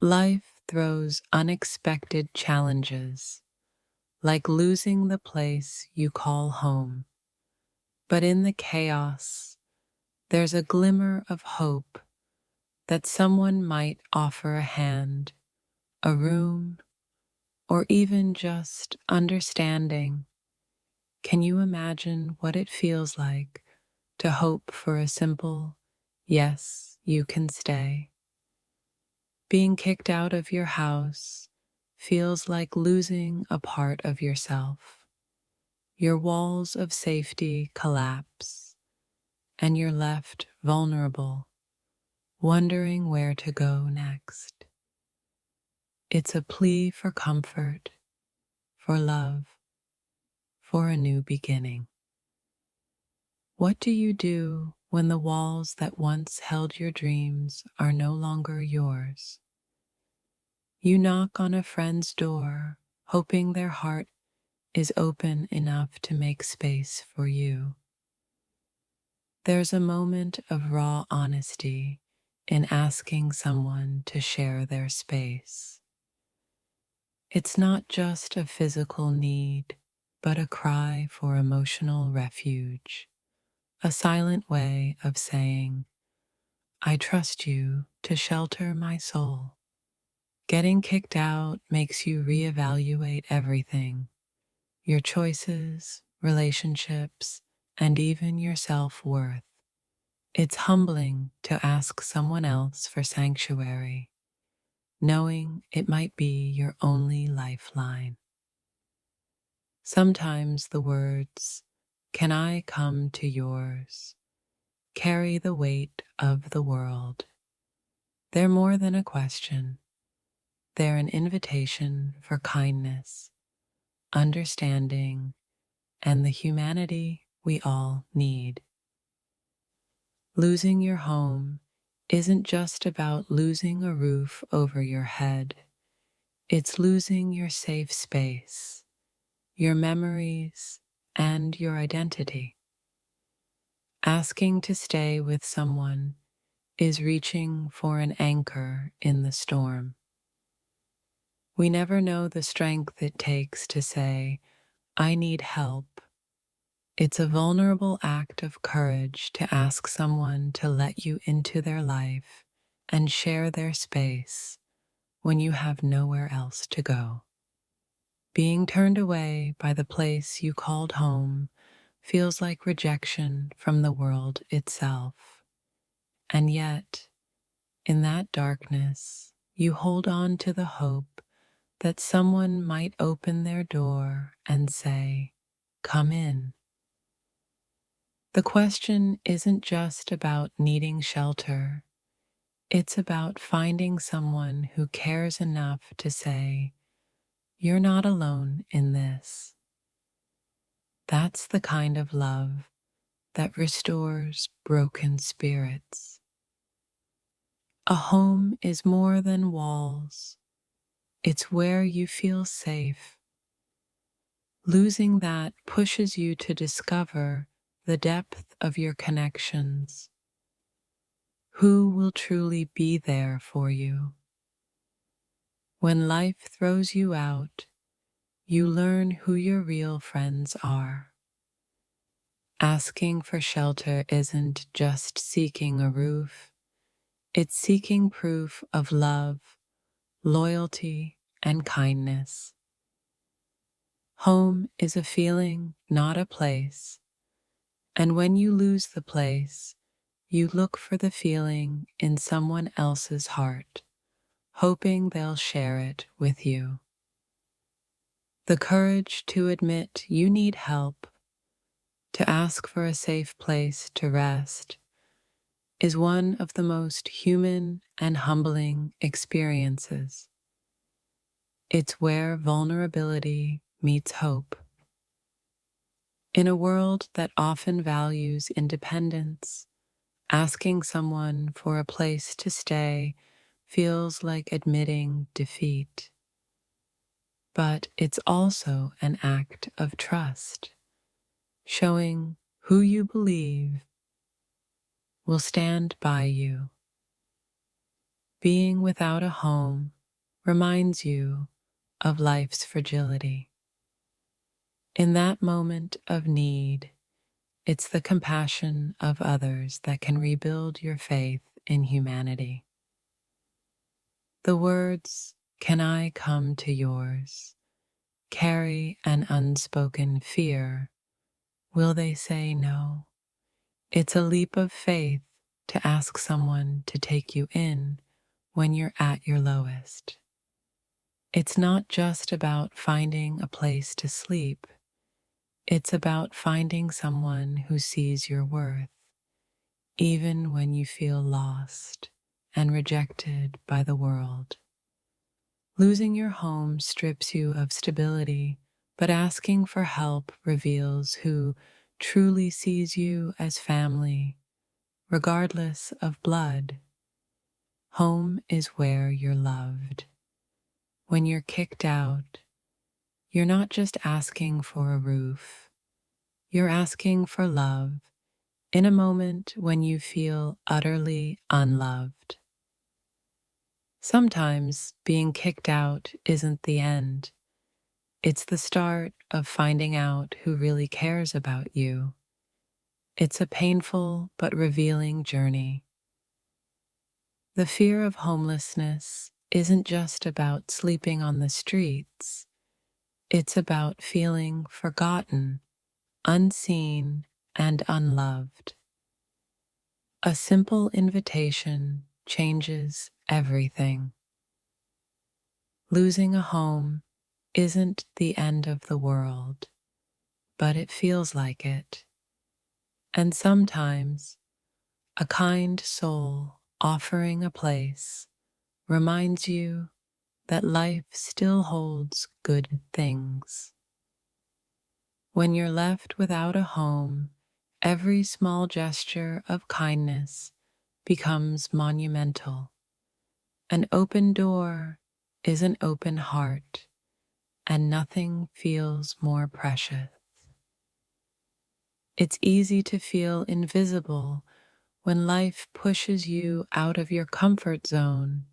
Life throws unexpected challenges, like losing the place you call home. But in the chaos, there's a glimmer of hope that someone might offer a hand, a room, or even just understanding. Can you imagine what it feels like to hope for a simple, yes, you can stay? Being kicked out of your house feels like losing a part of yourself. Your walls of safety collapse, and you're left vulnerable, wondering where to go next. It's a plea for comfort, for love, for a new beginning. What do you do when the walls that once held your dreams are no longer yours? You knock on a friend's door, hoping their heart is open enough to make space for you. There's a moment of raw honesty in asking someone to share their space. It's not just a physical need, but a cry for emotional refuge, a silent way of saying, I trust you to shelter my soul. Getting kicked out makes you reevaluate everything, your choices, relationships, and even your self-worth. It's humbling to ask someone else for sanctuary, knowing it might be your only lifeline. Sometimes the words, "Can I come to yours?" carry the weight of the world. They're more than a question. They're an invitation for kindness, understanding, and the humanity we all need. Losing your home isn't just about losing a roof over your head. It's losing your safe space, your memories, and your identity. Asking to stay with someone is reaching for an anchor in the storm. We never know the strength it takes to say, I need help. It's a vulnerable act of courage to ask someone to let you into their life and share their space when you have nowhere else to go. Being turned away by the place you called home feels like rejection from the world itself. And yet, in that darkness, you hold on to the hope that someone might open their door and say, come in. The question isn't just about needing shelter. It's about finding someone who cares enough to say, you're not alone in this. That's the kind of love that restores broken spirits. A home is more than walls. It's where you feel safe. Losing that pushes you to discover the depth of your connections. Who will truly be there for you? When life throws you out, you learn who your real friends are. Asking for shelter isn't just seeking a roof, it's seeking proof of love, loyalty, and kindness. Home is a feeling, not a place, and when you lose the place, you look for the feeling in someone else's heart, hoping they'll share it with you. The courage to admit you need help, to ask for a safe place to rest, is one of the most human and humbling experiences. It's where vulnerability meets hope. In a world that often values independence, asking someone for a place to stay feels like admitting defeat. But it's also an act of trust, showing who you believe will stand by you. Being without a home reminds you of life's fragility. In that moment of need, it's the compassion of others that can rebuild your faith in humanity. The words, "Can I come to yours?" carry an unspoken fear. Will they say no? It's a leap of faith to ask someone to take you in when you're at your lowest. It's not just about finding a place to sleep. It's about finding someone who sees your worth, even when you feel lost and rejected by the world. Losing your home strips you of stability, but asking for help reveals who truly sees you as family, regardless of blood. Home is where you're loved. When you're kicked out, you're not just asking for a roof, you're asking for love in a moment when you feel utterly unloved. Sometimes being kicked out isn't the end. It's the start of finding out who really cares about you. It's a painful but revealing journey. The fear of homelessness isn't just about sleeping on the streets. It's about feeling forgotten, unseen, and unloved. A simple invitation changes everything. Losing a home isn't the end of the world, but it feels like it. And sometimes a kind soul offering a place reminds you that life still holds good things. When you're left without a home, every small gesture of kindness becomes monumental. An open door is an open heart, and nothing feels more precious. It's easy to feel invisible when life pushes you out of your comfort zone,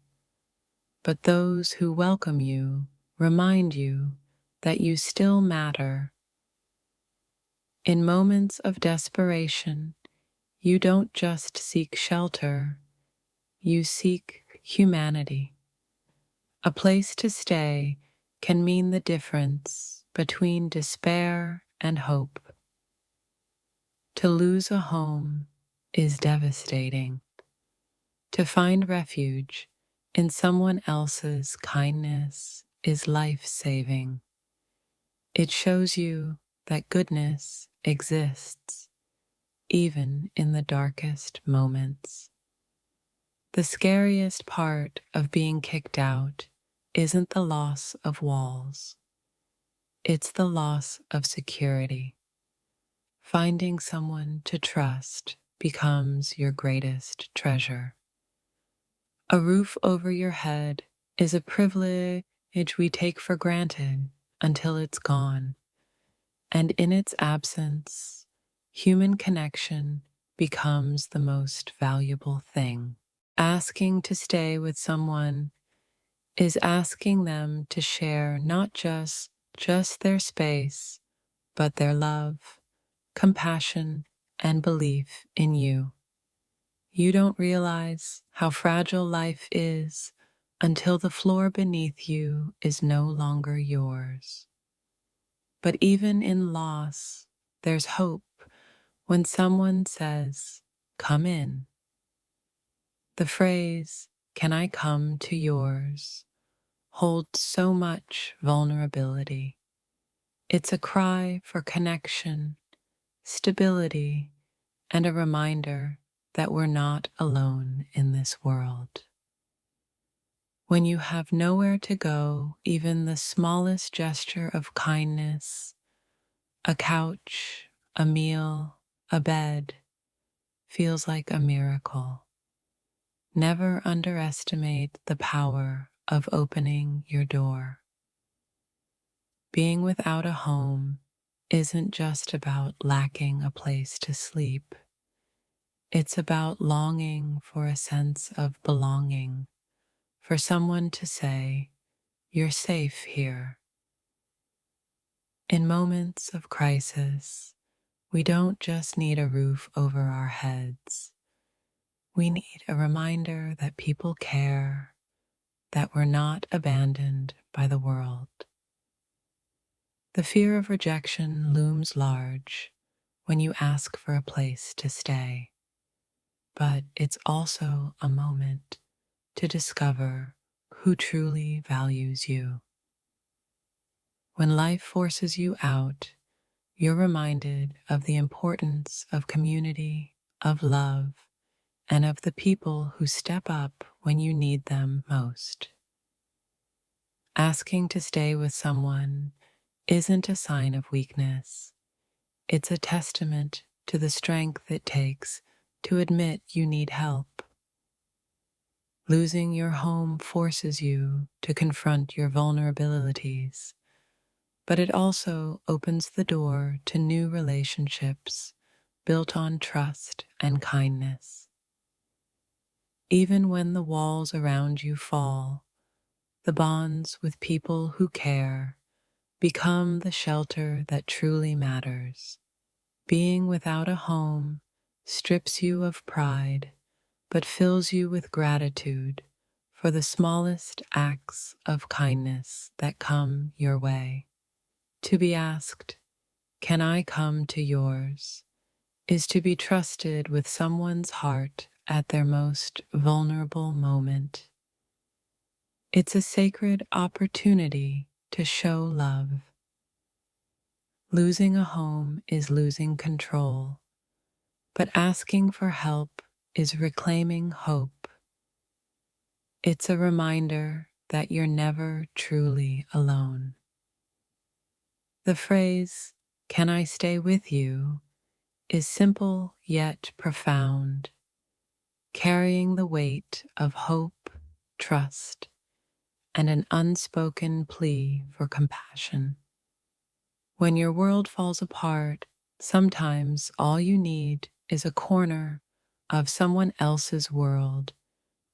but those who welcome you remind you that you still matter. In moments of desperation, you don't just seek shelter, you seek humanity. A place to stay can mean the difference between despair and hope. To lose a home is devastating. To find refuge in someone else's kindness is life-saving. It shows you that goodness exists, even in the darkest moments. The scariest part of being kicked out isn't the loss of walls. It's the loss of security. Finding someone to trust becomes your greatest treasure. A roof over your head is a privilege we take for granted until it's gone. And in its absence, human connection becomes the most valuable thing. Asking to stay with someone is asking them to share not just their space, but their love, compassion, and belief in you. You don't realize how fragile life is until the floor beneath you is no longer yours. But even in loss, there's hope when someone says, "Come in." The phrase, "Can I come to yours?" holds so much vulnerability. It's a cry for connection, stability, and a reminder that we're not alone in this world. When you have nowhere to go, even the smallest gesture of kindness, a couch, a meal, a bed, feels like a miracle. Never underestimate the power of opening your door. Being without a home isn't just about lacking a place to sleep. It's about longing for a sense of belonging, for someone to say, "You're safe here." In moments of crisis, we don't just need a roof over our heads. We need a reminder that people care, that we're not abandoned by the world. The fear of rejection looms large when you ask for a place to stay, but it's also a moment to discover who truly values you. When life forces you out, you're reminded of the importance of community, of love, and of the people who step up when you need them most. Asking to stay with someone isn't a sign of weakness. It's a testament to the strength it takes to admit you need help. Losing your home forces you to confront your vulnerabilities, but it also opens the door to new relationships built on trust and kindness. Even when the walls around you fall, the bonds with people who care become the shelter that truly matters. Being without a home strips you of pride, but fills you with gratitude for the smallest acts of kindness that come your way. To be asked, "Can I come to yours?" is to be trusted with someone's heart at their most vulnerable moment. It's a sacred opportunity to show love. Losing a home is losing control, but asking for help is reclaiming hope. It's a reminder that you're never truly alone. The phrase, "Can I stay with you?" is simple yet profound, carrying the weight of hope, trust, and an unspoken plea for compassion. When your world falls apart, sometimes all you need is a corner of someone else's world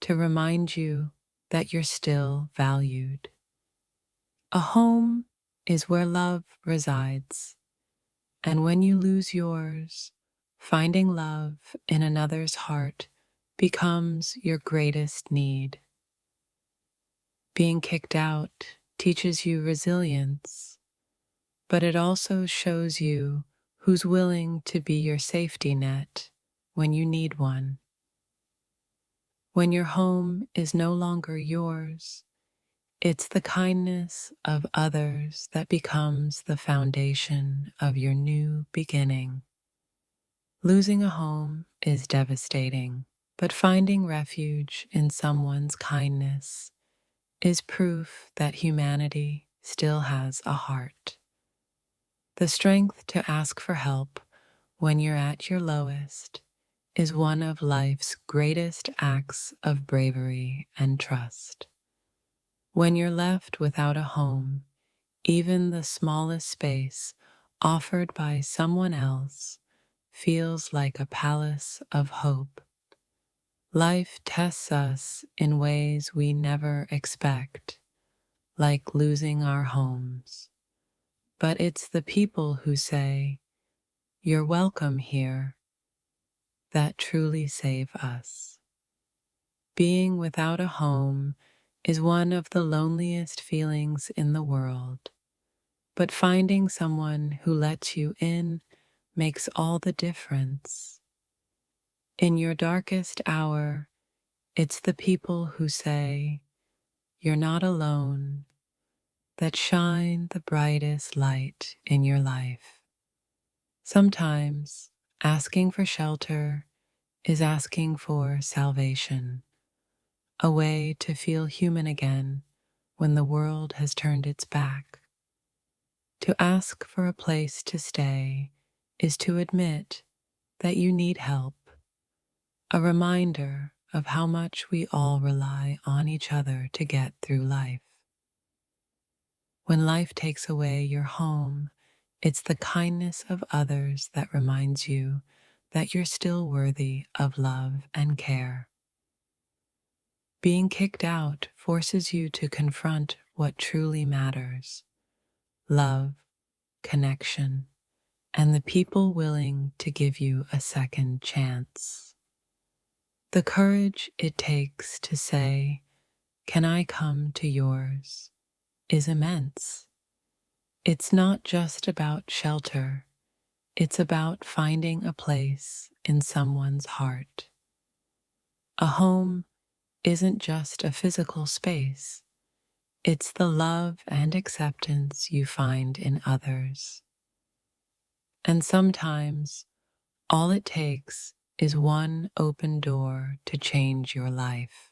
to remind you that you're still valued. A home is where love resides, and when you lose yours, finding love in another's heart becomes your greatest need. Being kicked out teaches you resilience, but it also shows you who's willing to be your safety net when you need one. When your home is no longer yours, it's the kindness of others that becomes the foundation of your new beginning. Losing a home is devastating, but finding refuge in someone's kindness is proof that humanity still has a heart. The strength to ask for help when you're at your lowest is one of life's greatest acts of bravery and trust. When you're left without a home, even the smallest space offered by someone else feels like a palace of hope. Life tests us in ways we never expect, like losing our homes. But it's the people who say, "You're welcome here," that truly save us. Being without a home is one of the loneliest feelings in the world, but finding someone who lets you in makes all the difference. In your darkest hour, it's the people who say, "You're not alone," that shine the brightest light in your life. Sometimes asking for shelter is asking for salvation, a way to feel human again when the world has turned its back. To ask for a place to stay is to admit that you need help, a reminder of how much we all rely on each other to get through life. When life takes away your home, it's the kindness of others that reminds you that you're still worthy of love and care. Being kicked out forces you to confront what truly matters: love, connection, and the people willing to give you a second chance. The courage it takes to say, "Can I come to yours?" is immense. It's not just about shelter, it's about finding a place in someone's heart. A home isn't just a physical space, it's the love and acceptance you find in others. And sometimes all it takes is one open door to change your life.